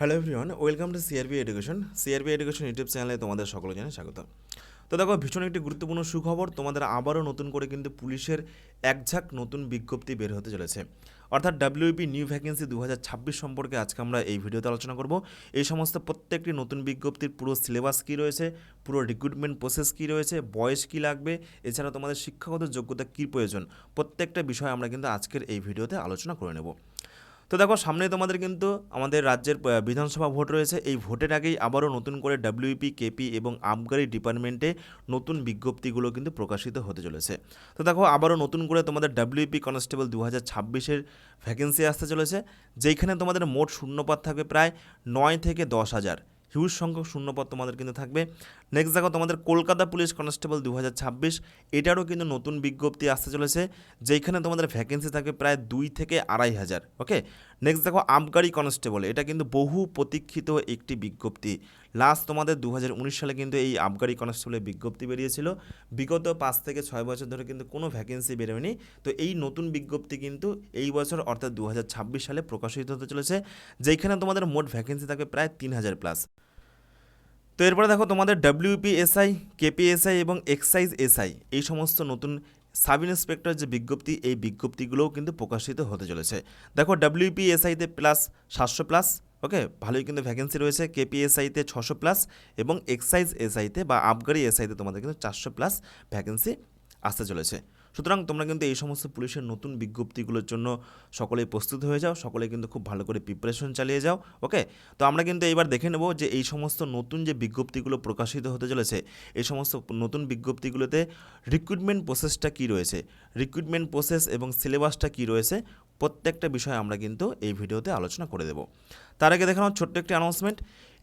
Hello everyone, welcome to CRB education. CRB education YouTube চ্যানেলে তোমাদের সকলে জানাই স্বাগত। তো দেখো, ভীষণ একটি গুরুত্বপূর্ণ সুখবর, তোমাদের আবারও নতুন করে কিন্তু পুলিশের একঝাঁক নতুন বিজ্ঞপ্তি বের হতে চলেছে। অর্থাৎ ডাব্লিউপি নিউ ভ্যাকেন্সি 2026 সম্পর্কে আজকে আমরা এই ভিডিওতে আলোচনা করব। এই সমস্ত প্রত্যেকটি নতুন বিজ্ঞপ্তির পুরো সিলেবাস কী রয়েছে, পুরো রিক্রুটমেন্ট প্রসেস কী রয়েছে, বয়স কী লাগবে, এছাড়া তোমাদের শিক্ষাগত যোগ্যতা কী প্রয়োজন, প্রত্যেকটা বিষয় আমরা কিন্তু আজকের এই ভিডিওতে আলোচনা করে নেব। তো দেখো, সামনে তোমাদের কিন্তু আমাদের রাজ্যের বিধানসভা ভোট রয়েছে। এই ভোটের আগেই আবারও নতুন করে ডাব্লিউপি, কেপি এবং আবগারি ডিপার্টমেন্টে নতুন বিজ্ঞপ্তিগুলো কিন্তু প্রকাশিত হতে চলেছে। তো দেখো, আবারও নতুন করে তোমাদের ডাব্লিউপি কনস্টেবল 2026-এর ভ্যাকেন্সি আসতে চলেছে, যেখানে তোমাদের মোট শূন্যপদ থাকবে প্রায় 9 থেকে 10 হাজার। হিউজ সংখ্যক শূন্যপদ তোমাদের কিন্তু থাকবে। নেক্সট দেখো, তোমাদের কলকাতা পুলিশ কনস্টেবল 2026, এটারও কিন্তু নতুন বিজ্ঞপ্তি আসতে চলেছে, যেখানে তোমাদের ভ্যাকেন্সি থাকবে প্রায় 2 থেকে 2.5 হাজার। ওকে। নেক্সট দেখো, আবগারি কনস্টেবল, এটা কিন্তু বহু প্রতীক্ষিত একটি বিজ্ঞপ্তি। লাস্ট তোমাদের 2019 সালে কিন্তু এই আবগারি কনস্টেবলের বিজ্ঞপ্তি বেরিয়েছিল। বিগত 5 থেকে 6 বছর ধরে কিন্তু কোনো ভ্যাকেন্সি বেরোয়নি। তো এই নতুন বিজ্ঞপ্তি কিন্তু এই বছর অর্থাৎ 2026 সালে প্রকাশিত হতে চলেছে, যেখানে তোমাদের মোট ভ্যাকেন্সি থাকবে প্রায় 3,000 প্লাস। তো এরপরে দেখো, তোমাদের ডাব্লিউপিএসআই, কেপিএসআই এবং এক্সাইজ এসআই, এই সমস্ত নতুন সাব ইন্সপেক্টর যে বিজ্ঞপ্তি, এই বিজ্ঞপ্তিগুলোও কিন্তু প্রকাশিত হতে চলেছে। দেখো, ডাব্লিউপিএসআইতে প্লাস 700 প্লাস, ওকে, ভালোই কিন্তু ভ্যাকেন্সি রয়েছে। কেপিএসআইতে 600 প্লাস এবং এক্সাইজ এসআইতে বা আবগারি এসআইতে তোমাদের কিন্তু 400 প্লাস ভ্যাকেন্সি আসতে চলেছে। সুতরাং তোমরা কিন্তু এই সমস্ত পুলিশের নতুন বিজ্ঞপ্তিগুলোর জন্য সকলেই প্রস্তুত হয়ে যাও, সকলে কিন্তু খুব ভালো করে প্রিপারেশন চালিয়ে যাও। ওকে। তো আমরা কিন্তু এইবার দেখে নেব যে এই সমস্ত নতুন যে বিজ্ঞপ্তিগুলো প্রকাশিত হতে চলেছে, এই সমস্ত নতুন বিজ্ঞপ্তিগুলোতে রিক্রুটমেন্ট প্রসেসটা কী রয়েছে, রিক্রুটমেন্ট প্রসেস এবং সিলেবাসটা কী রয়েছে, প্রত্যেকটা বিষয় আমরা কিন্তু এই ভিডিওতে আলোচনা করে দেব। তার আগে দেখানো ছোট্ট একটি অ্যানাউন্সমেন্ট।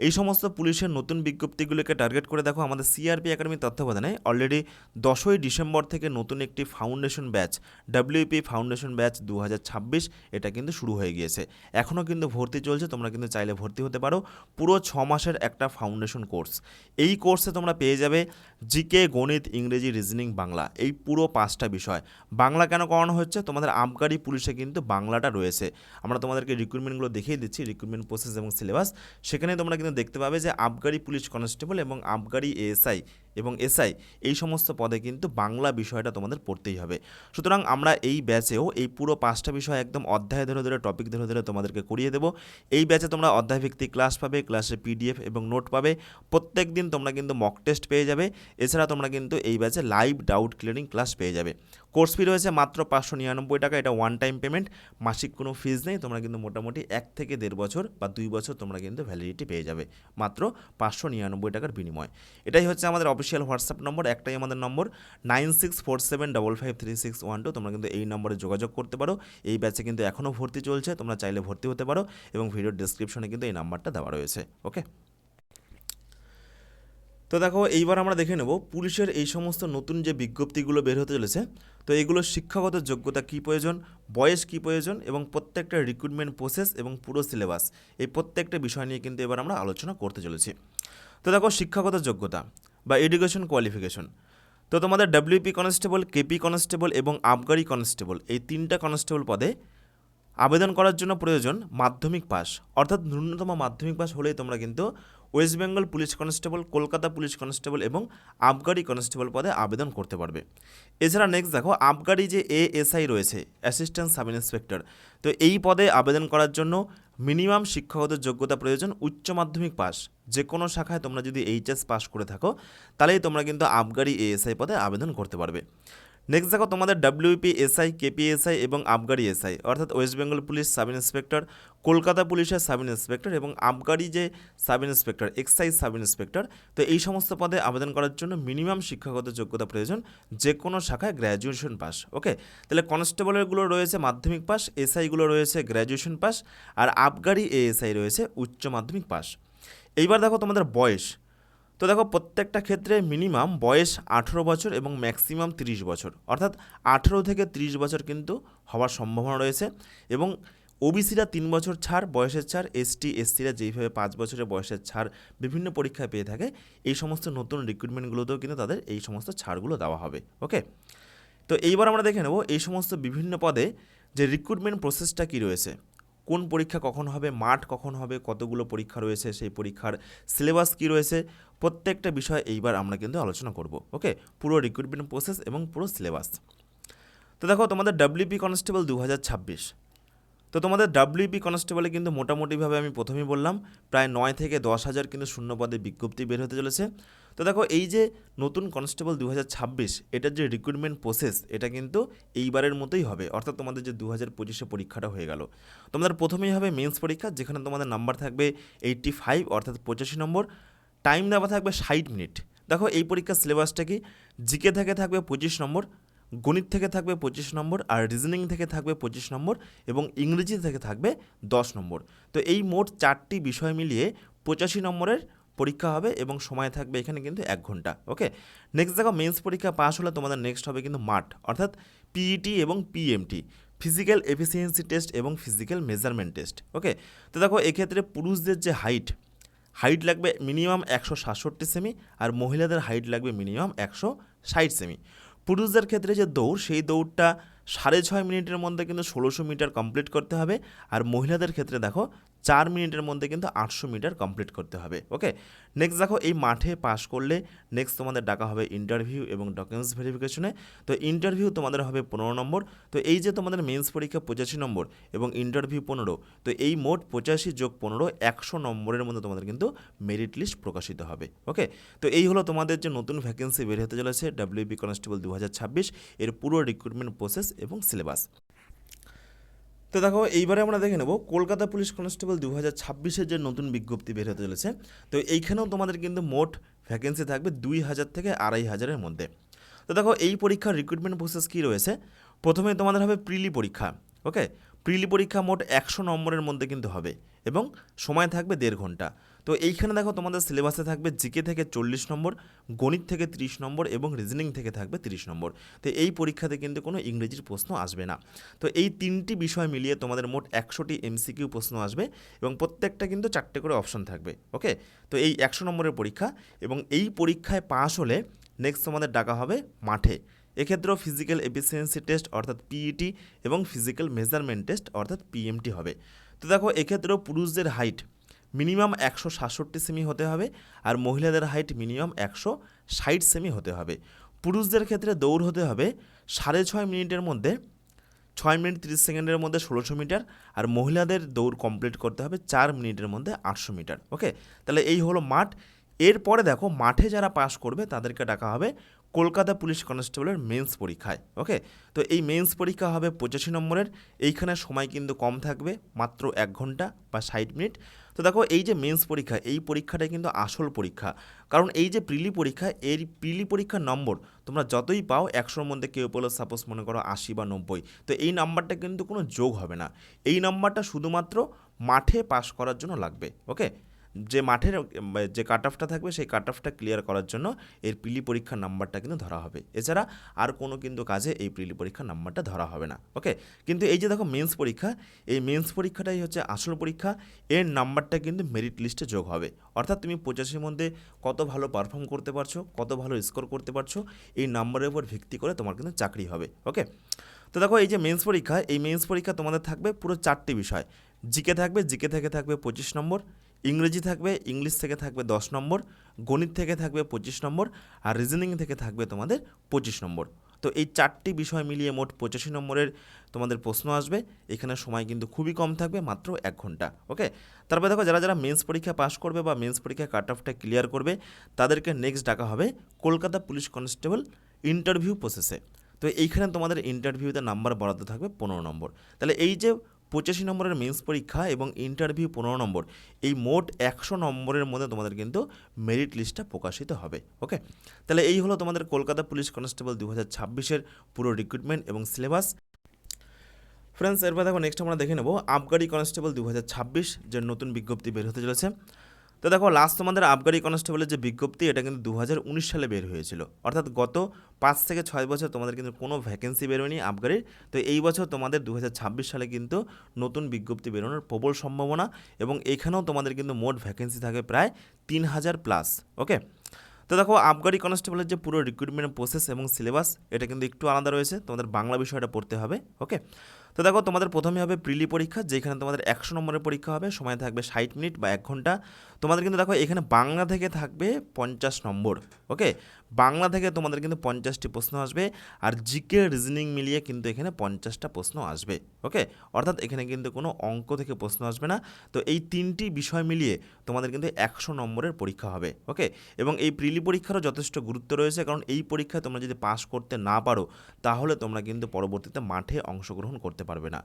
এই সমস্ত পুলিশের নতুন বিজ্ঞপ্তিগুলোকে টার্গেট করে দেখো, আমাদের সিআরপি একাডেমির তত্ত্বাবধানে অলরেডি 10ই ডিসেম্বর থেকে নতুন একটি foundation batch, WP foundation batch 2026, এটা কিন্তু শুরু হয়ে গিয়েছে। এখনও কিন্তু ভর্তি চলছে, তোমরা কিন্তু চাইলে ভর্তি হতে পারো। পুরো 6 মাসের একটা ফাউন্ডেশন কোর্স। এই কোর্সে তোমরা পেয়ে যাবে জিকে, গণিত, ইংরেজি, রিজনিং, বাংলা, এই পুরো 5টা বিষয়। বাংলা কেন করানো হচ্ছে, তোমাদের আবগারি পুলিশে কিন্তু বাংলাটা রয়েছে। আমরা তোমাদেরকে রিক্রুটমেন্টগুলো দেখিয়ে দিচ্ছি, রিক্রুটমেন্ট প্রসেস এবং সিলেবাস। সেখানে তোমরা কিন্তু দেখতে পাবে যে আবগারি পুলিশ কনস্টেবল এবং আবগারি এএসআই এবং এসআই, এই সমস্ত পদে কিন্তু বাংলা বিষয়টা তোমাদের পড়তেই হবে। সুতরাং আমরা এই ব্যাচেও এই পুরো 5টা বিষয় একদম অধ্যায় ধরে ধরে, টপিক ধরে ধরে তোমাদেরকে করিয়ে দেবো। এই ব্যাচে তোমরা অধ্যায়ভিত্তিক ক্লাস পাবে, ক্লাসে পিডিএফ এবং নোট পাবে। প্রত্যেক দিন তোমরা কিন্তু মক টেস্ট পেয়ে যাবে। এছাড়া তোমরা কিন্তু এই ব্যাচে লাইভ ডাউট ক্লিয়ারিং ক্লাস পেয়ে যাবে। কোর্স ফি রয়েছে মাত্র 599 টাকা, এটা ওয়ান টাইম পেমেন্ট, মাসিক কোনো ফিজ নেই। তোমরা কিন্তু মোটামুটি 1 থেকে 1.5 বছর বা 2 বছর তোমরা কিন্তু ভ্যালিডিটি পেয়ে যাবে মাত্র 599 টাকার বিনিময়। এটাই হচ্ছে আমাদের অফিসিয়াল হোয়াটসঅ্যাপ নম্বর, একটাই আমাদের নম্বর 9647553612। তোমরা কিন্তু এই নম্বরে যোগাযোগ করতে পারো। এই ব্যাচে কিন্তু এখনও ভর্তি চলছে, তোমরা চাইলে ভর্তি হতে পারো এবং ভিডিওর ডেসক্রিপশনে কিন্তু এই নাম্বারটা দেওয়া রয়েছে। ওকে। তো দেখো, এইবার আমরা দেখে নেব পুলিশের এই সমস্ত নতুন যে বিজ্ঞপ্তিগুলো বের হতে চলেছে, তো এইগুলো শিক্ষাগত যোগ্যতা কী প্রয়োজন, বয়স কী প্রয়োজন এবং প্রত্যেকটা রিক্রুটমেন্ট প্রসেস এবং পুরো সিলেবাস, এই প্রত্যেকটা বিষয় নিয়ে কিন্তু এবার আমরা আলোচনা করতে চলেছি। তো দেখো, শিক্ষাগত যোগ্যতা বা এডুকেশন কোয়ালিফিকেশন। তো তোমাদের ডাব্লিউপি কনস্টেবল, কেপি কনস্টেবল এবং আবগারি কনস্টেবল, এই 3টা কনস্টেবল পদে আবেদন করার জন্য প্রয়োজন মাধ্যমিক পাস, অর্থাৎ ন্যূনতম মাধ্যমিক পাস হলেই তোমরা কিন্তু West Bengal police constable, Kolkata police constable এবং আবগারি কনস্টেবল পদে আবেদন করতে পারবে। এছাড়া নেক্সট দেখো, আবগারি যে এএসআই রয়েছে, অ্যাসিস্ট্যান্ট সাব ইন্সপেক্টর, তো এই পদে আবেদন করার জন্য মিনিমাম শিক্ষাগত যোগ্যতা প্রয়োজন উচ্চ মাধ্যমিক পাস। যে কোনো শাখায় তোমরা যদি এইচএস পাস করে থাকো, তাহলেই তোমরা কিন্তু আবগারি এএসআই পদে আবেদন করতে পারবে। নেক্সট দেখো, তোমাদের ডাব্লিউপি এসআই, কেপিএসআই এবং আবগারি এসআই, অর্থাৎ West Bengal police sub inspector, Kolkata পুলিশের সাব ইন্সপেক্টর এবং আবগারি যে sub inspector, excise sub inspector, তো এই সমস্ত পদে আবেদন করার জন্য মিনিমাম শিক্ষাগত যোগ্যতা প্রয়োজন যে কোনো শাখায় গ্র্যাজুয়েশন পাস। ওকে। তাহলে কনস্টেবলেরগুলো রয়েছে মাধ্যমিক পাস, এসআইগুলো রয়েছে গ্র্যাজুয়েশন পাস, আর আবগারি এএসআই রয়েছে উচ্চ মাধ্যমিক পাস। এইবার দেখো তোমাদের বয়স। তো দেখো, প্রত্যেকটা ক্ষেত্রে মিনিমাম বয়স 18 বছর এবং ম্যাক্সিমাম 30 বছর, অর্থাৎ 18 থেকে 30 বছর কিন্তু হওয়ার সম্ভাবনা রয়েছে। এবং ওবিসিরা 3 বছর ছাড়, বয়সের ছাড়, এসসিরা যেইভাবে 5 বছরের বয়সের ছাড় বিভিন্ন পরীক্ষায় পেয়ে থাকে, এই সমস্ত নতুন রিক্রুটমেন্টগুলোতেও কিন্তু তাদের এই সমস্ত ছাড়গুলো দেওয়া হবে। ওকে। তো এইবার আমরা দেখে নেব এই সমস্ত বিভিন্ন পদে যে রিক্রুটমেন্ট প্রসেসটা কী রয়েছে। কোন পরীক্ষা কখন হবে, মাঠ কখন হবে, কতগুলো পরীক্ষা রয়েছে, সেই পরীক্ষার সিলেবাস কী রয়েছে, প্রত্যেকটা বিষয় এইবার আমরা কিন্তু আলোচনা করব। ওকে, পুরো রিক্রুটমেন্ট প্রসেস এবং পুরো সিলেবাস। তো দেখো তোমাদের ডাব্লিউপি কনস্টেবল 2026, তো তোমাদের ডাব্লিউপি কনস্টেবলে কিন্তু মোটামুটিভাবে আমি প্রথমেই বললাম প্রায় 9 থেকে 10,000 কিন্তু শূন্য পদে বিজ্ঞপ্তি বের হতে চলেছে। তো দেখো এই যে নতুন কনস্টেবল 2026, এটার যে রিক্রুটমেন্ট প্রসেস এটা কিন্তু এইবারের মতোই হবে, অর্থাৎ তোমাদের যে 2025 পরীক্ষাটা হয়ে গেল, তোমাদের প্রথমেই হবে মেন্স পরীক্ষা, যেখানে তোমাদের নাম্বার থাকবে 85 অর্থাৎ 85 নম্বর, টাইম দেওয়া থাকবে 60 মিনিট। দেখো এই পরীক্ষার সিলেবাসটা কি, জিকে থেকে থাকবে 25 নম্বর, গণিত থেকে থাকবে 25 নম্বর, আর রিজনিং থেকে থাকবে 25 নম্বর, এবং ইংরেজি থেকে থাকবে 10 নম্বর। তো এই মোট 4টি বিষয় মিলিয়ে 85 নম্বরের পরীক্ষা হবে এবং সময় থাকবে এখানে কিন্তু 1 ঘন্টা। ওকে, নেক্সট দেখো মেন্স পরীক্ষা পাস হলে তোমাদের নেক্সট হবে কিন্তু মাঠ, অর্থাৎ পিইটি এবং পিএমটি, ফিজিক্যাল এফিসিয়েন্সি টেস্ট এবং ফিজিক্যাল মেজারমেন্ট টেস্ট। ওকে, তো দেখো এক্ষেত্রে পুরুষদের যে হাইট লাগবে মিনিমাম 167 সেমি, আর মহিলাদের হাইট লাগবে মিনিমাম 160 সেমি। পুরুষদের ক্ষেত্রে যে দৌড়, সেই দৌড়টা 6.5 মিনিটের মধ্যে কিন্তু 1600 মিটার কমপ্লিট করতে হবে, আর মহিলাদের ক্ষেত্রে দেখো 4 মিনিটের মধ্যে কিন্তু 800 মিটার কমপ্লিট করতে হবে। ওকে, নেক্সট দেখো এই মাঠে পাস করলে নেক্সট তোমাদের ডাকা হবে ইন্টারভিউ এবং ডকুমেন্টস ভেরিফিকেশনে। তো ইন্টারভিউ তোমাদের হবে 15 নম্বর। তো এই যে তোমাদের মেন্স পরীক্ষা 85 নম্বর এবং ইন্টারভিউ 15, তো এই মোট 85 যোগ 15 100 নম্বরের মধ্যে তোমাদের কিন্তু মেরিট লিস্ট প্রকাশিত হবে। ওকে, তো এই হলো তোমাদের যে নতুন ভ্যাকেন্সি বের হতে চলেছে ডাব্লিউপি কনস্টেবল 2026, এর পুরো রিক্রুটমেন্ট প্রসেস এবং সিলেবাস। তো দেখো এইবারে আমরা দেখে নেব কলকাতা পুলিশ কনস্টেবল 2026 যে নতুন বিজ্ঞপ্তি বের হতে চলেছে। তো এইখানেও তোমাদের কিন্তু মোট ভ্যাকেন্সি থাকবে 2000 থেকে 2500-এর মধ্যে। তো দেখো এই পরীক্ষার রিক্রুটমেন্ট প্রসেস কী রয়েছে, প্রথমে তোমাদের হবে প্রিলি পরীক্ষা। ওকে, প্রিলি পরীক্ষা মোট 100 নম্বরের মধ্যে কিন্তু হবে এবং সময় থাকবে 1.5 ঘন্টা। তো এইখানে দেখো তোমাদের সিলেবাসে থাকবে জিকে থেকে 40 নম্বর, গণিত থেকে 30 নম্বর এবং রিজনিং থেকে থাকবে 30 নম্বর। তো এই পরীক্ষাতে কিন্তু কোনো ইংরেজির প্রশ্ন আসবে না। তো এই 3টি বিষয় মিলিয়ে তোমাদের মোট 100টি এমসিকিউ প্রশ্ন আসবে এবং প্রত্যেকটা কিন্তু 4টে করে অপশন থাকবে। ওকে, তো এই 100 নম্বরের পরীক্ষা, এবং এই পরীক্ষায় পাস হলে নেক্সট তোমাদের ডাকা হবে মাঠে। এক্ষেত্রেও ফিজিক্যাল এফিসিয়েন্সি টেস্ট অর্থাৎ পিইটি এবং ফিজিক্যাল মেজারমেন্ট টেস্ট অর্থাৎ পিএমটি হবে। তো দেখো এক্ষেত্রেও পুরুষদের হাইট মিনিমাম 167 সেমি হতে হবে, আর মহিলাদের হাইট মিনিমাম 160 সেমি হতে হবে। পুরুষদের ক্ষেত্রে দৌড় হতে হবে 6.5 মিনিটের মধ্যে, 6 মিনিট 30 সেকেন্ডের মধ্যে 1600 মিটার, আর মহিলাদের দৌড় কমপ্লিট করতে হবে 4 মিনিটের মধ্যে 800 মিটার। ওকে, তাহলে এই হলো মাঠ। এরপরে দেখো মাঠে যারা পাস করবে তাদেরকে ডাকা হবে কলকাতা পুলিশ কনস্টেবলের মেন্স পরীক্ষায়। ওকে, তো এই মেন্স পরীক্ষা হবে 85 নম্বরের, এইখানে সময় কিন্তু কম থাকবে, মাত্র 1 ঘন্টা বা 60 মিনিট। তো দেখো এই যে মেন্স পরীক্ষা, এই পরীক্ষাটাই কিন্তু আসল পরীক্ষা, কারণ এই যে প্রিলি পরীক্ষা, এই প্রিলি পরীক্ষার নম্বর তোমরা যতই পাও 100-র মধ্যে কেউ পেলো সাপোজ মনে করো 80 বা 90, তো এই নাম্বারটা কিন্তু কোনো যোগ হবে না, এই নাম্বারটা শুধুমাত্র মাঠে পাস করার জন্য লাগবে। ওকে, যে মাঠের যে কাট অফটা থাকবে সেই কাট অফটা ক্লিয়ার করার জন্য এর প্রিলি পরীক্ষার নাম্বারটা কিন্তু ধরা হবে, এছাড়া আর কোনো কিন্তু কাজে এই প্রিলি পরীক্ষার নাম্বারটা ধরা হবে না। ওকে, কিন্তু এই যে দেখো মেন্স পরীক্ষা, এই মেন্স পরীক্ষাটাই হচ্ছে আসল পরীক্ষা, এর নাম্বারটা কিন্তু মেরিট লিস্টে যোগ হবে, অর্থাৎ তুমি 85-এর মধ্যে কত ভালো পারফর্ম করতে পারছো, কত ভালো স্কোর করতে পারছো, এই নাম্বারের উপর ভিত্তি করে তোমার কিন্তু চাকরি হবে। ওকে, তো দেখো এই যে মেন্স পরীক্ষা, এই মেন্স পরীক্ষা তোমাদের থাকবে পুরো 4টি বিষয়, জিকে থাকবে, জিকে থেকে থাকবে 25 নম্বর, ইংরেজি থাকবে, ইংলিশ থেকে থাকবে 10 নম্বর, গণিত থেকে থাকবে 25 নম্বর, আর রিজনিং থেকে থাকবে তোমাদের 25 নম্বর। তো এই 4টি বিষয় মিলিয়ে মোট 85 নম্বরের তোমাদের প্রশ্ন আসবে, এখানে সময় কিন্তু খুবই কম থাকবে, মাত্র 1 ঘন্টা। ওকে, তারপরে দেখো যারা যারা মেন্স পরীক্ষা পাস করবে বা মেন্স পরীক্ষা কাট অফটা ক্লিয়ার করবে তাদেরকে নেক্সট ডাকা হবে কলকাতা পুলিশ কনস্টেবল ইন্টারভিউ প্রসেসে। তো এইখানে তোমাদের ইন্টারভিউতে নাম্বার বরাদ্দ থাকবে 15 নম্বর। তাহলে এই যে 85 নম্বরের মেন্স পরীক্ষা এবং ইন্টারভিউ 15 নম্বর, এই মোট 100 নম্বরের মধ্যে তোমাদের কিন্তু মেরিট লিস্টটা প্রকাশিত হবে। ওকে, তাহলে এই হলো তোমাদের কলকাতা পুলিশ কনস্টেবল 2026-এর পুরো রিক্রুটমেন্ট এবং সিলেবাস। ফ্রেন্ডস, এরপর দেখো নেক্সট আমরা দেখে নেব আবগারি কনস্টেবল 2026 যে নতুন বিজ্ঞপ্তি বের হতে চলেছে। তো দেখো লাস্ট তোমাদের আবগারি কনস্টেবলের যে বিজ্ঞপ্তি এটা কিন্তু 2019 সালে বের হয়েছিল, অর্থাৎ গত 5 থেকে 6 বছর তোমাদের কিন্তু কোনো ভ্যাকেন্সি বেরোয়নি আবগারির। তো এই বছর তোমাদের 2026 সালে কিন্তু নতুন বিজ্ঞপ্তি বেরোনোর প্রবল সম্ভাবনা, এবং এখানেও তোমাদের কিন্তু মোট ভ্যাকেন্সি থাকে প্রায় 3000 প্লাস। ওকে, তো দেখো আবগারি কনস্টেবলের যে পুরো রিক্রুটমেন্ট প্রসেস এবং সিলেবাস এটা কিন্তু একটু আলাদা রয়েছে, তোমাদের বাংলা বিষয়টা পড়তে হবে। ওকে, তো দেখো তোমাদের প্রথমে হবে প্রিলি পরীক্ষা, যেখানে তোমাদের 100 নম্বরের পরীক্ষা হবে, সময় থাকবে 60 মিনিট বা 1 ঘন্টা। তোমাদের কিন্তু দেখো এখানে বাংলা থেকে থাকবে 50 নম্বর। ওকে, বাংলা থেকে তোমাদের কিন্তু 50টি প্রশ্ন আসবে, আর জিকে রিজনিং মিলিয়ে কিন্তু এখানে 50টা প্রশ্ন আসবে। ওকে, অর্থাৎ এখানে কিন্তু কোনো অঙ্ক থেকে প্রশ্ন আসবে না। তো এই তিনটি বিষয় মিলিয়ে তোমাদের কিন্তু 100 নম্বরের পরীক্ষা হবে। ওকে, এবং এই প্রিলি পরীক্ষারও যথেষ্ট গুরুত্ব রয়েছে, কারণ এই পরীক্ষায় তোমরা যদি পাস করতে না পারো তাহলে তোমরা কিন্তু পরবর্তীতে মাঠে অংশগ্রহণ করতে পারবে না।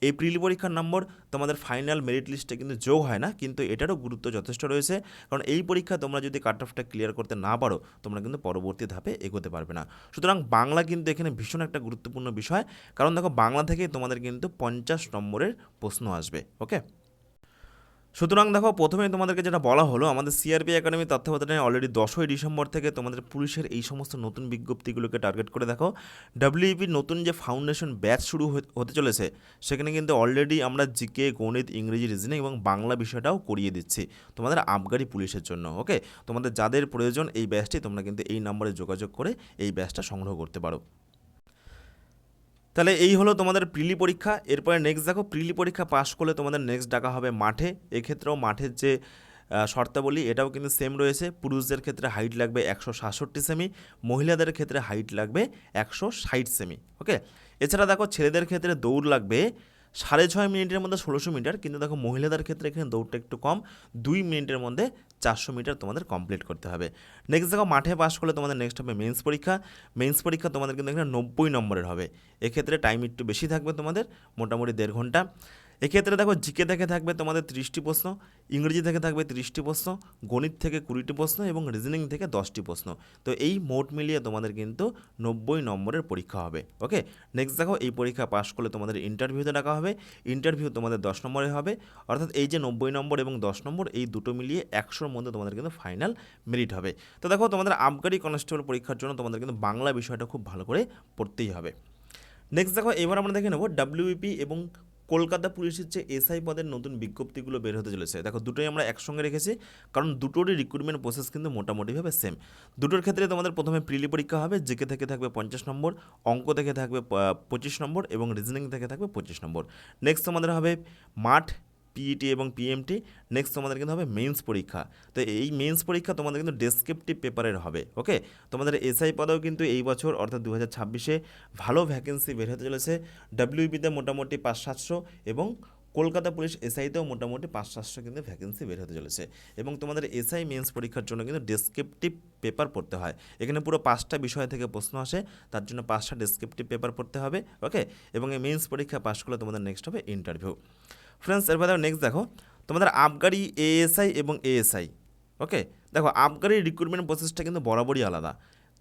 এই প্রিলি পরীক্ষার নম্বর তোমাদের ফাইনাল মেরিট লিস্টে কিন্তু যোগ হয় না, কিন্তু এটারও গুরুত্ব যথেষ্ট রয়েছে, কারণ এই পরীক্ষা তোমরা যদি কাট অফটা ক্লিয়ার করতে না পারো তোমরা কিন্তু পরবর্তী ধাপে এগোতে পারবে না। সুতরাং বাংলা কিন্তু এখানে ভীষণ একটা গুরুত্বপূর্ণ বিষয়, কারণ দেখো বাংলা থেকেই তোমাদের কিন্তু 50 নম্বরের প্রশ্ন আসবে। ওকে, সুতরাং দেখো প্রথমে তোমাদেরকে যেটা বলা হলো, আমাদের সিআরপি একাডেমি তত্ত্বাবধানে অলরেডি 10ই ডিসেম্বর থেকে তোমাদের পুলিশের এই সমস্ত নতুন বিজ্ঞপ্তিগুলোকে টার্গেট করে দেখো ডাব্লিউপির নতুন যে ফাউন্ডেশন ব্যাচ শুরু হতে চলেছে, সেখানে কিন্তু অলরেডি আমরা জিকে, গণিত, ইংরেজি, রিজনিং এবং বাংলা বিষয়টাও করিয়ে দিচ্ছি তোমাদের আবগারি পুলিশের জন্য। ওকে, তোমাদের যাদের প্রয়োজন এই ব্যাচটি, তোমরা কিন্তু এই নম্বরে যোগাযোগ করে এই ব্যাচটা সংগ্রহ করতে পারো। তাহলে এই হলো তোমাদের প্রিলি পরীক্ষা। এরপরে নেক্সট দেখো, প্রিলি পরীক্ষা পাশ করলে তোমাদের নেক্সট ডাকা হবে মাঠে। এক্ষেত্রেও মাঠের যে শর্তাবলী এটাও কিন্তু সেম রয়েছে। পুরুষদের ক্ষেত্রে হাইট লাগবে 167 সেমি, মহিলাদের ক্ষেত্রে হাইট লাগবে 160 সেমি। ওকে, এছাড়া দেখো ছেলেদের ক্ষেত্রে দৌড় লাগবে 6.5 মিনিটের মধ্যে 1600 মিটার, কিন্তু দেখো মহিলাদের ক্ষেত্রে এখানে দৌড়টা একটু কম, 2 মিনিটের মধ্যে 400 মিটার তোমাদের কমপ্লিট করতে হবে। নেক্সট দেখো মাঠে পাস করলে তোমাদের নেক্সট হবে মেন্স পরীক্ষা। মেন্স পরীক্ষা তোমাদের কিন্তু এখানে 90 নম্বরের হবে। এক্ষেত্রে টাইম একটু বেশি থাকবে তোমাদের, মোটামুটি 1.5 ঘন্টা। এক্ষেত্রে দেখো জিকে থেকে থাকবে তোমাদের 30টি প্রশ্ন, ইংরেজি থেকে থাকবে 30টি প্রশ্ন, গণিত থেকে 20টি প্রশ্ন এবং রিজনিং থেকে 10টি প্রশ্ন। তো এই মোট মিলিয়ে তোমাদের কিন্তু 90 নম্বরের পরীক্ষা হবে। ওকে, নেক্সট দেখো এই পরীক্ষা পাস করলে তোমাদের ইন্টারভিউতে ডাকা হবে। ইন্টারভিউ তোমাদের 10 নম্বরের হবে, অর্থাৎ এই যে 90 নম্বর এবং 10 নম্বর এই দুটো মিলিয়ে 100-র মধ্যে তোমাদের কিন্তু ফাইনাল মেরিট হবে। তো দেখো তোমাদের আবগারি কনস্টেবল পরীক্ষার জন্য তোমাদের কিন্তু বাংলা বিষয়টা খুব ভালো করে পড়তেই হবে। নেক্সট দেখো এবার আমরা দেখে নেব ডাব্লিউপি এবং কলকাতা পুলিশের যে এসআই পদের নতুন বিজ্ঞপ্তিগুলো বের হতে চলেছে। দেখো দুটোই আমরা একসঙ্গে রেখেছি, কারণ দুটোরই রিক্রুটমেন্ট প্রসেস কিন্তু মোটামুটিভাবে সেম। দুটোর ক্ষেত্রে তোমাদের প্রথমে প্রিলি পরীক্ষা হবে, জিকে থেকে থাকবে 50 নম্বর, অঙ্ক থেকে থাকবে 25 নম্বর এবং রিজনিং থেকে থাকবে 25 নম্বর। নেক্সট তোমাদের হবে মাঠ, পিইটি এবং পিএমটি। নেক্সট তোমাদের কিন্তু হবে মেন্স পরীক্ষা। তো এই মেন্স পরীক্ষা তোমাদের কিন্তু ডেসক্রিপটিভ পেপারের হবে। ওকে, তোমাদের এসআই পদেও কিন্তু এই বছর অর্থাৎ 2026-এ ভালো ভ্যাকেন্সি বের হতে চলেছে। ডাব্লিউবিতে মোটামুটি 500-700 এবং কলকাতা পুলিশ এসআইতেও মোটামুটি 500-700 কিন্তু ভ্যাকেন্সি বের হতে চলেছে। এবং তোমাদের এসআই মেন্স পরীক্ষার জন্য কিন্তু ডেসক্রিপটিভ পেপার পড়তে হয়। এখানে পুরো 5টা বিষয় থেকে প্রশ্ন আসে, তার জন্য 5টা ডেসক্রিপটিভ পেপার পড়তে হবে। ওকে, এবং এই মেন্স পরীক্ষা পাস করলে তোমাদের নেক্সট হবে ইন্টারভিউ। ফ্রেন্ডস, এরপরে নেক্সট দেখো তোমাদের আবগারি এএসআই এবং এএসআই। ওকে, দেখো আবগারির রিক্রুটমেন্ট প্রসেসটা কিন্তু বরাবরই আলাদা।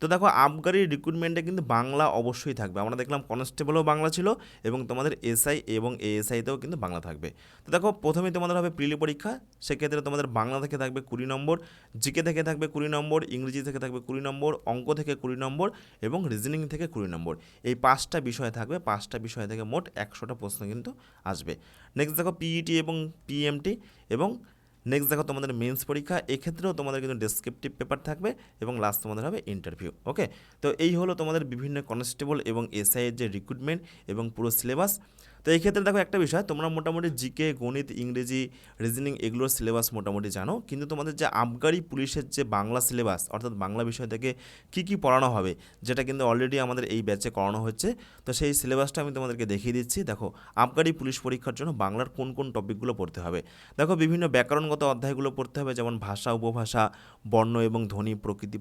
তো দেখো আবগারির রিক্রুটমেন্টে কিন্তু বাংলা অবশ্যই থাকবে। আমরা দেখলাম কনস্টেবলও বাংলা ছিল এবং তোমাদের এসআই এবং এএসআইতেও কিন্তু বাংলা থাকবে। তো দেখো প্রথমেই তোমাদের হবে প্রিলি পরীক্ষা, সেক্ষেত্রে তোমাদের বাংলা থেকে থাকবে 20 নম্বর, জিকে থেকে থাকবে 20 নম্বর, ইংরেজি থেকে থাকবে 20 নম্বর, অঙ্ক থেকে 20 নম্বর এবং রিজনিং থেকে 20 নম্বর। এই 5টা বিষয় থাকবে, 5টা বিষয় থেকে মোট 100টা প্রশ্ন কিন্তু আসবে। নেক্সট দেখো পিইটি এবং পিএমটি এবং নেক্সট দেখো তোমাদের মেন্স পরীক্ষা। এক্ষেত্রেও তোমাদের কিন্তু ডেসক্রিপটিভ পেপার থাকবে এবং লাস্ট তোমাদের হবে ইন্টারভিউ। ওকে, তো এই হলো তোমাদের বিভিন্ন কনস্টেবল এবং এসআই এর যে রিক্রুটমেন্ট এবং পুরো সিলেবাস। তো এই ক্ষেত্রে দেখো একটা বিষয়, তোমরা মোটামুটি জিকে, গণিত, ইংরেজি, রিজনিং এগুলোর সিলেবাস মোটামুটি জানো, কিন্তু তোমাদের যে আবগারি পুলিশের যে বাংলা সিলেবাস অর্থাৎ বাংলা বিষয় থেকে কী কী পড়ানো হবে, যেটা কিন্তু অলরেডি আমাদের এই ব্যাচে করানো হচ্ছে, তো সেই সিলেবাসটা আমি তোমাদেরকে দেখিয়ে দিচ্ছি। দেখো আবগারি পুলিশ পরীক্ষার জন্য বাংলার কোন কোন টপিকগুলো পড়তে হবে। দেখো বিভিন্ন ব্যাকরণগত অধ্যায়গুলো পড়তে হবে, যেমন ভাষা, উপভাষা, বর্ণ এবং ধ্বনি, প্রকৃতি,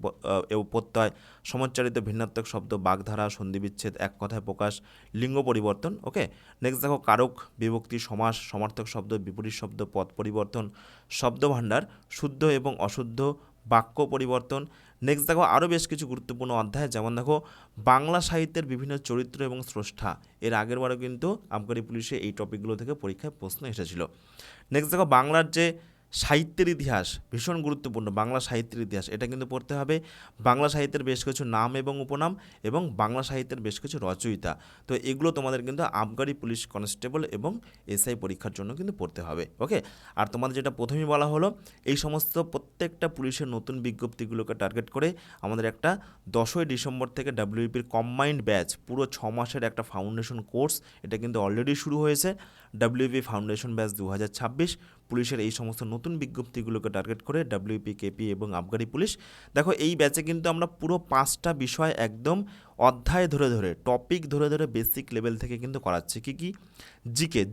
প্রত্যয়, সমাজচারিত ভিন্নাত্মক শব্দ, বাগধারা, সন্ধিবিচ্ছেদ, এক কথায় প্রকাশ, লিঙ্গ পরিবর্তন। ওকে, নেক্সট দেখো কারক, বিভক্তি, সমাস, সমার্থক শব্দ, বিপরীত শব্দ, পদ পরিবর্তন, শব্দভাণ্ডার, শুদ্ধ এবং অশুদ্ধ, বাক্য পরিবর্তন। নেক্সট দেখো আরও বেশ কিছু গুরুত্বপূর্ণ অধ্যায়, যেমন দেখো বাংলা সাহিত্যের বিভিন্ন চরিত্র এবং স্রষ্টা। এর আগের বারও কিন্তু আবগারি পুলিশে এই টপিকগুলো থেকে পরীক্ষায় প্রশ্ন এসেছিল। নেক্সট দেখো বাংলার যে সাহিত্যের ইতিহাস ভীষণ গুরুত্বপূর্ণ, বাংলা সাহিত্যের ইতিহাস এটা কিন্তু পড়তে হবে। বাংলা সাহিত্যের বেশ কিছু নাম এবং উপনাম এবং বাংলা সাহিত্যের বেশ কিছু রচয়িতা, তো এগুলো তোমাদের কিন্তু আবগারি পুলিশ কনস্টেবল এবং এসআই পরীক্ষার জন্য কিন্তু পড়তে হবে। ওকে, আর তোমাদের যেটা প্রথমেই বলা হলো, এই সমস্ত প্রত্যেকটা পুলিশের নতুন বিজ্ঞপ্তিগুলোকে টার্গেট করে আমাদের একটা 10ই ডিসেম্বর থেকে ডাব্লিউপির কম্বাইন্ড ব্যাচ পুরো 6 মাসের একটা ফাউন্ডেশন কোর্স, এটা কিন্তু অলরেডি শুরু হয়েছে। ডাব্লিউপি ফাউন্ডেশন ব্যাচ 2026 পুলিশের এই সমস্ত নতুন বিজ্ঞপ্তিগুলোকে টার্গেট করে ডাব্লিউপি, কেপি এবং আবগারি পুলিশ। দেখো এই ব্যাচে কিন্তু আমরা পুরো 5টা বিষয় একদম অধ্যায় ধরে ধরে টপিক ধরে ধরে বেসিক লেভেল থেকে কিন্তু করাচ্ছি। কী কী?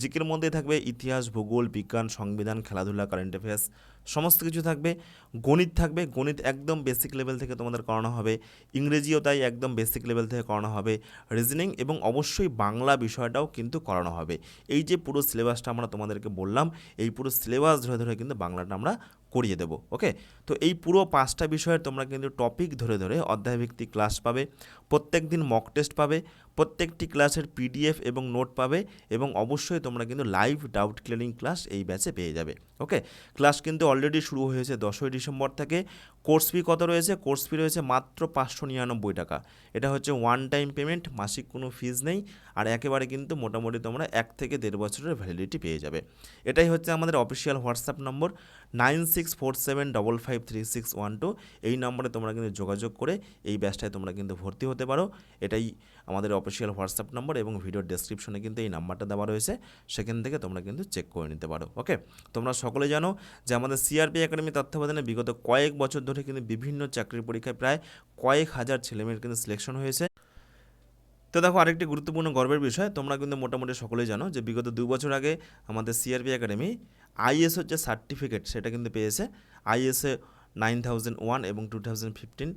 জিকের মধ্যে থাকবে ইতিহাস, ভূগোল, বিজ্ঞান, সংবিধান, খেলাধুলা, কারেন্ট অ্যাফেয়ার্স সমস্ত কিছু থাকবে। গণিত থাকবে, গণিত একদম বেসিক লেভেল থেকে তোমাদের করানো হবে। ইংরেজিও তাই একদম বেসিক লেভেল থেকে করানো হবে। রিজনিং এবং অবশ্যই বাংলা বিষয়টাও কিন্তু করানো হবে। এই যে পুরো সিলেবাসটা আমরা তোমাদেরকে বললাম, এই পুরো সিলেবাস ধরে ধরে কিন্তু বাংলাটা আমরা করিয়ে দেবো। ওকে, তো এই পুরো 5টা বিষয়ের তোমরা কিন্তু টপিক ধরে ধরে অধ্যায়ভিত্তিক ক্লাস পাবে, প্রত্যেক দিন মক টেস্ট পাবে, প্রত্যেকটি ক্লাসের পিডিএফ এবং নোট পাবে এবং অবশ্যই তোমরা কিন্তু লাইভ ডাউট ক্লিয়ারিং ক্লাস এই ব্যাচে পেয়ে যাবে। ওকে, ক্লাস কিন্তু অলরেডি শুরু হয়েছে 10ই ডিসেম্বর থেকে। কোর্স ফি কত রয়েছে? কোর্স ফি রয়েছে মাত্র 599 টাকা। এটা হচ্ছে ওয়ান টাইম পেমেন্ট, মাসিক কোনো ফিজ নেই, আর একেবারে কিন্তু মোটামুটি তোমরা 1 থেকে 1.5 বছরের ভ্যালিডিটি পেয়ে যাবে। এটাই হচ্ছে আমাদের অফিসিয়াল হোয়াটসঅ্যাপ নম্বর 9647553612। এই নম্বরে তোমরা কিন্তু যোগাযোগ করে এই ব্যাচটায় তোমরা কিন্তু ভর্তি হতে পারো। এটাই আমাদের অফিসিয়াল হোয়াটসঅ্যাপ নম্বর এবং ভিডিওর ডেসক্রিপশনে কিন্তু এই নাম্বারটা দেওয়া রয়েছে, সেখান থেকে তোমরা কিন্তু চেক করে নিতে পারো। ওকে, তোমরা সকলে জানো যে আমাদের সিআরপি একাডেমি তত্ত্বাবধানে বিগত কয়েক বছর ধরে কিন্তু বিভিন্ন চাকরির পরীক্ষায় প্রায় কয়েক হাজার ছেলেমেয়ের কিন্তু সিলেকশন হয়েছে। তো দেখো আরেকটি গুরুত্বপূর্ণ গর্বের বিষয়, তোমরা কিন্তু মোটামুটি সকলেই জানো যে বিগত 2 বছর আগে আমাদের সিআরপি একাডেমি আইএসও যে সার্টিফিকেট সেটা কিন্তু পেয়েছে। আইএসএ 9001 এবং 2015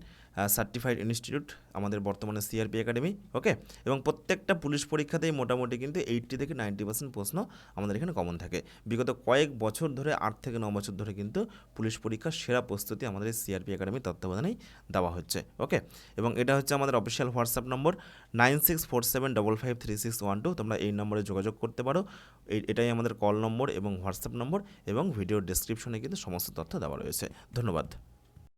সার্টিফাইড ইনস্টিটিউট আমাদের বর্তমানে সিআরপি একাডেমি। ওকে, এবং প্রত্যেকটা পুলিশ পরীক্ষাতেই মোটামুটি কিন্তু 80 থেকে 90% প্রশ্ন আমাদের এখানে কমন থাকে। বিগত কয়েক বছর ধরে 8 থেকে 9 বছর ধরে কিন্তু পুলিশ পরীক্ষার সেরা প্রস্তুতি আমাদের এই সিআরপি একাডেমি তত্ত্বাবধানেই দেওয়া হচ্ছে। ওকে, এবং এটা হচ্ছে আমাদের অফিসিয়াল হোয়াটসঅ্যাপ নম্বর 9647553612। তোমরা এই নম্বরে যোগাযোগ করতে পারো। এটাই আমাদের কল নম্বর এবং হোয়াটসঅ্যাপ নম্বর, এবং ভিডিওর ডেসক্রিপশনে কিন্তু সমস্ত তথ্য দেওয়া রয়েছে। ধন্যবাদ।